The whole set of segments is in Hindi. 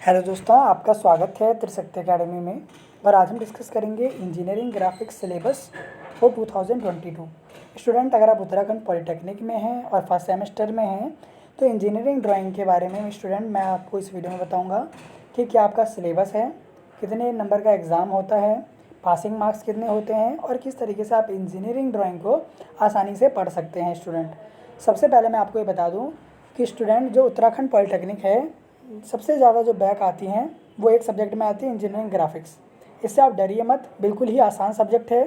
हेलो दोस्तों, आपका स्वागत है त्रिशक्ति एकेडमी में। और आज हम डिस्कस करेंगे engineering graphics syllabus for 2022। Student, अगर आप उत्तराखंड पॉलिटेक्निक में हैं और फर्स्ट सेमेस्टर में हैं तो इंजीनियरिंग ड्राइंग के बारे में स्टूडेंट मैं आपको इस वीडियो में बताऊंगा कि क्या आपका सिलेबस है, कितने नंबर का एग्ज़ाम होता है, पासिंग मार्क्स कितने होते हैं और किस तरीके से आप इंजीनियरिंग ड्राइंग को आसानी से पढ़ सकते हैं। स्टूडेंट, सबसे पहले मैं आपको ये बता दूँ कि स्टूडेंट जो उत्तराखंड पॉलिटेक्निक है, सबसे ज़्यादा जो बैक आती हैं वो एक सब्जेक्ट में आती है इंजीनियरिंग ग्राफिक्स। इससे आप डरिए मत, बिल्कुल ही आसान सब्जेक्ट है,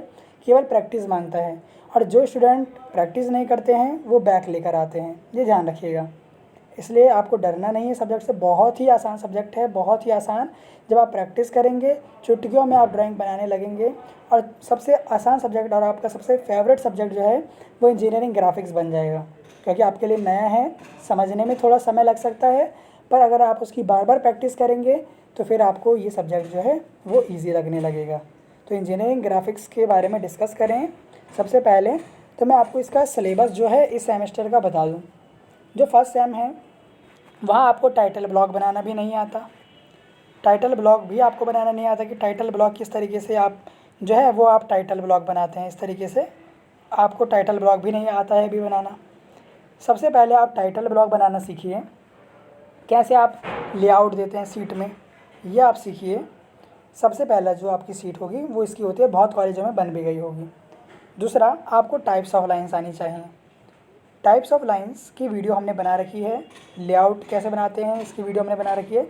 केवल प्रैक्टिस मांगता है। और जो स्टूडेंट प्रैक्टिस नहीं करते हैं वो बैक लेकर आते हैं, ये ध्यान रखिएगा। इसलिए आपको डरना नहीं है सब्जेक्ट से, बहुत ही आसान सब्जेक्ट है, बहुत ही आसान। जब आप प्रैक्टिस करेंगे, चुटकियों में आप ड्राइंग बनाने लगेंगे और सबसे आसान सब्जेक्ट और आपका सबसे फेवरेट सब्जेक्ट जो है वो इंजीनियरिंग ग्राफिक्स बन जाएगा। क्योंकि आपके लिए नया है, समझने में थोड़ा समय लग सकता है, पर अगर आप उसकी बार बार प्रैक्टिस करेंगे तो फिर आपको ये सब्जेक्ट जो है वो इजी लगने लगेगा। तो इंजीनियरिंग ग्राफिक्स के बारे में डिस्कस करें। सबसे पहले तो मैं आपको इसका सिलेबस जो है इस सेमेस्टर का बता दूं। जो फर्स्ट सेम है वहाँ आपको टाइटल ब्लॉक बनाना भी नहीं आता। टाइटल ब्लॉक भी आपको बनाना नहीं आता कि टाइटल ब्लॉक किस तरीके से आप जो है वो आप टाइटल ब्लॉक बनाते हैं, इस तरीके से आपको टाइटल ब्लॉक भी नहीं आता है अभी बनाना। सबसे पहले आप टाइटल ब्लॉक बनाना सीखिए, कैसे आप लेआउट देते हैं सीट में, ये आप सीखिए। सबसे पहला जो आपकी सीट होगी वो इसकी होती है, बहुत कॉलेजों में बन भी गई होगी। दूसरा, आपको टाइप्स ऑफ लाइंस आनी चाहिए। टाइप्स ऑफ लाइंस की वीडियो हमने बना रखी है, लेआउट कैसे बनाते हैं इसकी वीडियो हमने बना रखी है।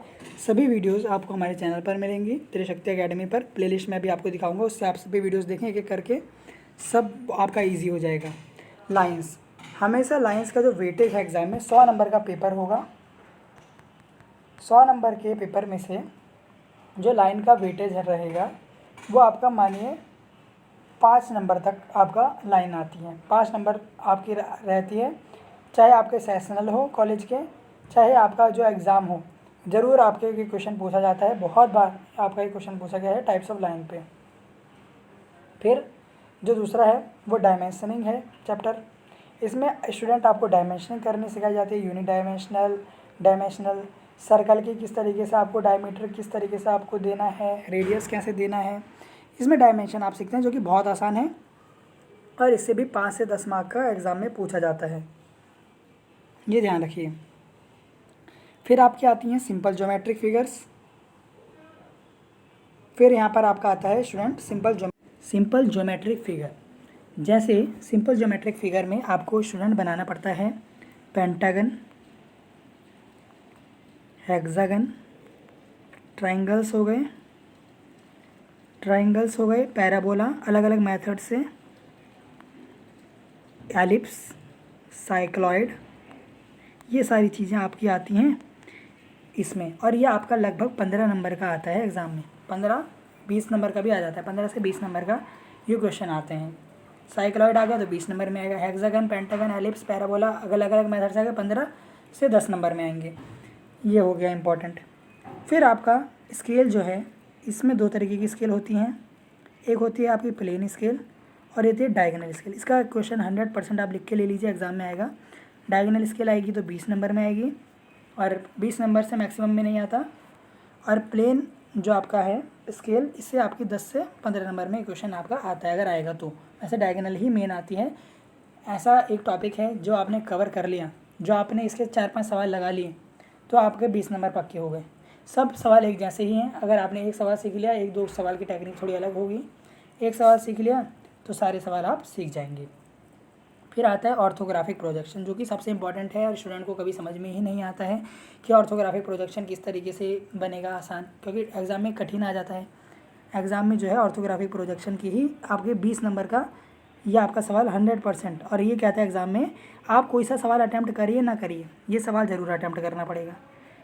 सभी वीडियोस आपको हमारे चैनल पर मिलेंगी, त्रिशक्ति एकेडमी पर। प्लेलिस्ट में भी आपको दिखाऊंगा, उससे आप सभी वीडियोस देखें एक एक करके, सब आपका ईजी हो जाएगा। लाइन्स, हमेशा लाइन्स का जो वेटेज है एग्ज़ाम में 100 नंबर का पेपर होगा। 100 नंबर के पेपर में से जो लाइन का वेटेज रहेगा वो आपका मानिए 5 नंबर तक आपका लाइन आती है। 5 नंबर आपकी रहती है, चाहे आपके सेशनल हो कॉलेज के, चाहे आपका जो एग्ज़ाम हो। ज़रूर आपके ये क्वेश्चन पूछा जाता है, बहुत बार आपका ये क्वेश्चन पूछा गया है टाइप्स ऑफ लाइन पे। फिर जो दूसरा है वो डायमेंशनिंग है चैप्टर। इसमें स्टूडेंट आपको डायमेंशनिंग करनी सिखाई जाती है, यूनिट डायमेंशनल, डायमेंशनल, सर्कल की किस तरीके से आपको डायमीटर किस तरीके से आपको देना है, रेडियस कैसे देना है। इसमें डायमेंशन आप सीखते हैं जो कि बहुत आसान है और इससे भी 5 से 10 मार्क का एग्ज़ाम में पूछा जाता है, ये ध्यान रखिए। फिर आपकी आती हैं सिंपल ज्योमेट्रिक फिगर्स। फिर यहाँ पर आपका आता है स्टूडेंट सिंपल ज्योमेट्रिक फिगर। जैसे सिंपल ज्योमेट्रिक फिगर में आपको स्टूडेंट बनाना पड़ता है पेंटागन, हेक्सागन, ट्राइंगल्स हो गए, पैराबोला अलग अलग मेथड से, एलिप्स, साइक्लॉयड, ये सारी चीज़ें आपकी आती हैं इसमें। और ये आपका लगभग 15 नंबर का आता है एग्ज़ाम में, 15-20 नंबर का भी आ जाता है, 15 से 20 नंबर का ये क्वेश्चन आते हैं। साइक्लॉयड आ गया तो 20 नंबर में आएगा, हेक्सागन, पेंटागन, एलिप्स, पैराबोला अलग अलग मेथड से आएगा, 15 से 10 नंबर में आएंगे। ये हो गया इम्पॉर्टेंट। फिर आपका स्केल जो है, इसमें 2 तरीके की स्केल होती हैं। एक होती है आपकी प्लेन स्केल और एक है डायगोनल स्केल। इसका क्वेश्चन 100% आप लिख के ले लीजिए, एग्ज़ाम में आएगा। डायगोनल स्केल आएगी तो 20 नंबर में आएगी और 20 नंबर से मैक्सिमम में नहीं आता। और प्लेन जो आपका है स्केल, इससे आपकी 10 से 15 नंबर में क्वेश्चन आपका आता है, अगर आएगा तो। ऐसे डायगोनल ही मेन आती है। ऐसा एक टॉपिक है जो आपने कवर कर लिया, जो आपने इसके 4-5 सवाल लगा लिए तो आपके 20 नंबर पक्के हो गए। सब सवाल एक जैसे ही हैं। अगर आपने एक सवाल सीख लिया, 1-2 सवाल की टेक्निक थोड़ी अलग होगी, एक सवाल सीख लिया तो सारे सवाल आप सीख जाएंगे। फिर आता है ऑर्थोग्राफिक प्रोजेक्शन, जो कि सबसे इंपॉर्टेंट है और स्टूडेंट को कभी समझ में ही नहीं आता है कि ऑर्थोग्राफिक प्रोजेक्शन किस तरीके से बनेगा आसान, क्योंकि एग्ज़ाम में कठिन आ जाता है। एग्ज़ाम में जो है ऑर्थोग्राफिक प्रोजेक्शन की ही आपके 20 नंबर का ये आपका सवाल 100%। और ये कहता है एग्ज़ाम में आप कोई सा सवाल अटैम्प्ट करिए ना करिए, ये सवाल ज़रूर अटैम्प्ट करना पड़ेगा।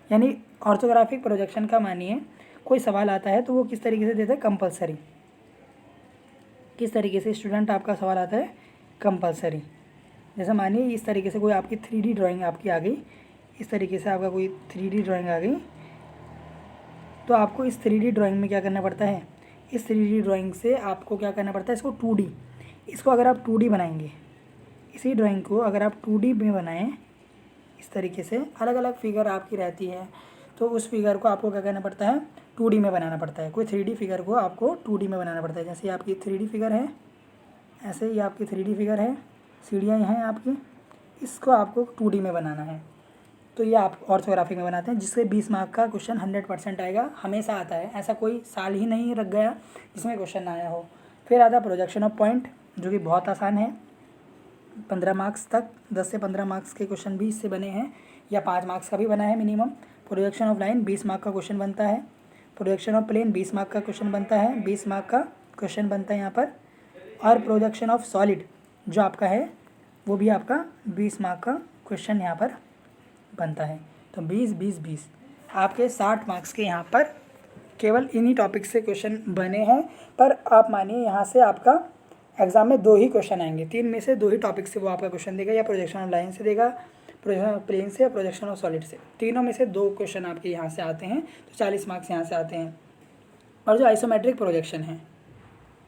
यानी ऑर्थोग्राफिक प्रोजेक्शन का मानिए कोई सवाल आता है तो वो किस तरीके से देते हैं, कंपलसरी। किस तरीके से स्टूडेंट आपका सवाल आता है, कंपलसरी। जैसे मानिए इस तरीके से कोई आपकी 3D ड्राइंग आपकी आ गई, इस तरीके से आपका कोई 3D ड्राइंग आ गई, तो आपको इस 3D ड्राइंग में क्या करना पड़ता है, इस 3D ड्राइंग से आपको क्या करना पड़ता है, इसको 2D, इसको अगर आप 2D बनाएंगे, इसी ड्राइंग को अगर आप 2D में बनाएं, इस तरीके से अलग अलग फिगर आपकी रहती है तो उस फिगर को आपको क्या करना पड़ता है, 2D में बनाना पड़ता है। कोई 3D फिगर को आपको 2D में बनाना पड़ता है। जैसे ये आपकी 3D फिगर है, ऐसे ही आपकी 3D फिगर है, सीढ़ियाँ हैं आपकी, इसको आपको 2D में बनाना है। तो ये आप ऑर्थोग्राफी में बनाते हैं, जिससे 20 मार्क का क्वेश्चन 100% आएगा, हमेशा आता है। ऐसा कोई साल ही नहीं रख गया जिसमें क्वेश्चन ना आया हो। फिर आता है प्रोजेक्शन ऑफ पॉइंट, जो कि बहुत आसान है, 15 मार्क्स तक, 10 से 15 मार्क्स के क्वेश्चन भी इससे बने हैं, या 5 मार्क्स का भी बना है minimum. Projection of line 20 mark का क्वेश्चन बनता है। प्रोजेक्शन ऑफ प्लेन 20 मार्क का क्वेश्चन बनता है, 20 मार्क का क्वेश्चन बनता है यहाँ पर। और प्रोजेक्शन ऑफ सॉलिड जो आपका है वो भी आपका 20 मार्क का क्वेश्चन यहाँ पर बनता है। तो 20 20 20 आपके 60 मार्क्स के यहाँ पर केवल इन्हीं टॉपिक से क्वेश्चन बने हैं। पर आप मानिए यहाँ से आपका एग्ज़ाम में 2 ही क्वेश्चन आएंगे, 3 में से 2 ही टॉपिक से वो आपका क्वेश्चन देगा, या प्रोजेक्शन ऑफ लाइन से देगा, प्रोजेक्शन ऑफ प्लेन से, या प्रोजेक्शन ऑफ सॉलिड से। तीनों में से 2 क्वेश्चन आपके यहाँ से आते हैं, तो 40 मार्क्स यहाँ से आते हैं। और जो आइसोमेट्रिक प्रोजेक्शन है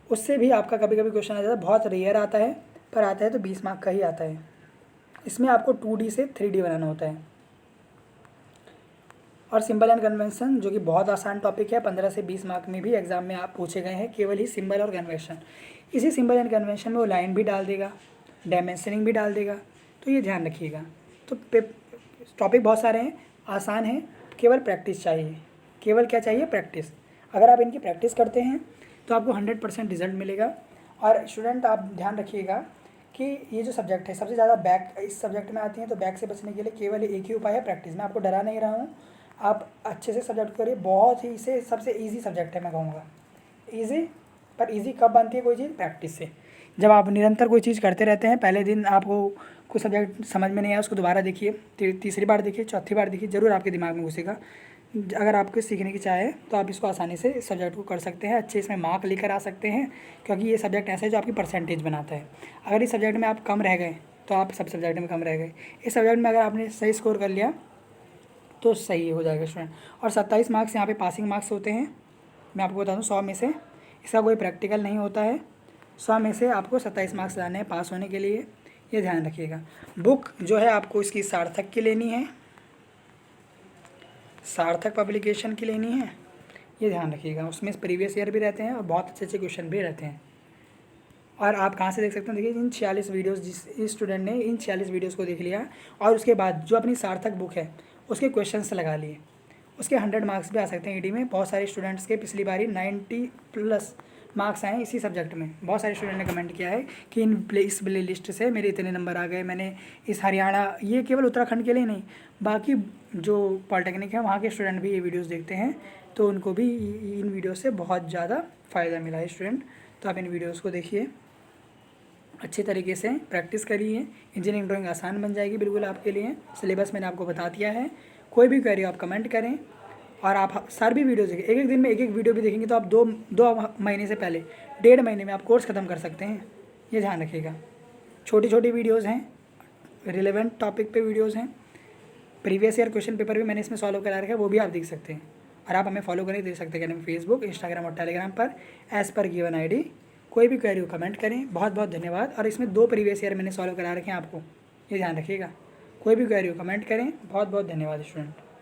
उससे भी आपका कभी कभी क्वेश्चन आ जाता है, बहुत रेयर आता है, पर आता है तो 20 मार्क का ही आता है। इसमें आपको 2D से 3D बनाना होता है। और सिंबल एंड कन्वेंशन, जो कि बहुत आसान टॉपिक है, 15 से 20 मार्क में भी एग्जाम में आप पूछे गए हैं, केवल ही सिंबल और कन्वेंशन। इसी सिंबल एंड कन्वेंशन में वो लाइन भी डाल देगा, डायमेंशनिंग भी डाल देगा, तो ये ध्यान रखिएगा। तो टॉपिक बहुत सारे हैं, आसान है, केवल प्रैक्टिस चाहिए। केवल क्या चाहिए, प्रैक्टिस। अगर आप इनकी प्रैक्टिस करते हैं तो आपको 100% रिजल्ट मिलेगा। और स्टूडेंट आप ध्यान रखिएगा कि ये जो सब्जेक्ट है, सबसे ज़्यादा बैक इस सब्जेक्ट में आती हैं, तो बैक से बचने के लिए केवल एक ही उपाय है, प्रैक्टिस। मैं आपको डरा नहीं रहा हूँ, आप अच्छे से सब्जेक्ट करिए। बहुत ही इसे सबसे ईजी सब्जेक्ट है, मैं कहूँगा ईजी। पर ईजी कब बनती है कोई चीज़, प्रैक्टिस से। जब आप निरंतर कोई चीज़ करते रहते हैं, पहले दिन आपको कोई सब्जेक्ट समझ में नहीं आया, उसको दोबारा देखिए, तीसरी बार देखिए, चौथी बार देखिए, ज़रूर आपके दिमाग में घुसेगा। अगर आपको सीखने की चाह है तो आप इसको आसानी से इस सब्जेक्ट को कर सकते हैं, अच्छे इसमें मार्क लेकर आ सकते हैं, क्योंकि ये सब्जेक्ट ऐसा है जो आपकी परसेंटेज बनाता है। अगर इस सब्जेक्ट में आप कम रह गए तो आप सब सब्जेक्ट में कम रह गए। इस सब्जेक्ट में अगर आपने सही स्कोर कर लिया तो सही हो जाएगा स्टूडेंट। और 27 मार्क्स यहाँ पे पासिंग मार्क्स होते हैं। मैं आपको बता दूँ 100 में से इसका कोई प्रैक्टिकल नहीं होता है। 100 में से आपको 27 मार्क्स लाने हैं पास होने के लिए, ये ध्यान रखिएगा। बुक जो है आपको इसकी सार्थक की लेनी है, सार्थक पब्लिकेशन की लेनी है, ये ध्यान रखिएगा। उसमें प्रीवियस ईयर भी रहते हैं और बहुत अच्छे अच्छे क्वेश्चन भी रहते हैं। और आप कहाँ से देख सकते हैं, देखिए इन 46 वीडियोस, जिस स्टूडेंट ने इन 46 वीडियोस को देख लिया और उसके बाद जो अपनी सार्थक बुक है उसके क्वेश्चंस लगा लिए, उसके 100 मार्क्स भी आ सकते हैं ईडी में। बहुत सारे स्टूडेंट्स के पिछली बारी 90+ मार्क्स आए इसी सब्जेक्ट में। बहुत सारे स्टूडेंट ने कमेंट किया है कि इस प्ले लिस्ट से मेरे इतने नंबर आ गए, मैंने इस हरियाणा, ये केवल उत्तराखंड के लिए नहीं, बाकी जो पॉलिटेक्निक है वहाँ के स्टूडेंट भी ये वीडियोस देखते हैं, तो उनको भी इन वीडियो से बहुत ज़्यादा फ़ायदा मिला है स्टूडेंट। तो आप इन वीडियोज़ को देखिए, अच्छे तरीके से प्रैक्टिस करिए, इंजीनियरिंग ड्राइंग आसान बन जाएगी बिल्कुल आपके लिए। सिलेबस मैंने आपको बता दिया है। कोई भी क्वेरी आप कमेंट करें, और आप सारी भी वीडियोज़ देखें। एक दिन में एक वीडियो भी देखेंगे तो आप दो महीने से पहले, 1.5 महीने में आप कोर्स ख़त्म कर सकते हैं, ये ध्यान रखिएगा। छोटी छोटी वीडियोज़ हैं, रिलेवेंट टॉपिक पे वीडियोज़ हैं। प्रीवियस ईयर क्वेश्चन पेपर भी मैंने इसमें सॉल्व करा रखा है, वो भी आप देख सकते हैं। और आप हमें फॉलो करें, देख सकते हैं फेसबुक, इंस्टाग्राम और टेलीग्राम पर एज़ पर गिवन ID। कोई भी क्वेरी हो कमेंट करें। बहुत बहुत धन्यवाद। और इसमें 2 प्रीवियस ईयर मैंने सॉल्व करा रखे हैं आपको, ये ध्यान रखिएगा। कोई भी क्वेरी हो कमेंट करें। बहुत बहुत धन्यवाद स्टूडेंट।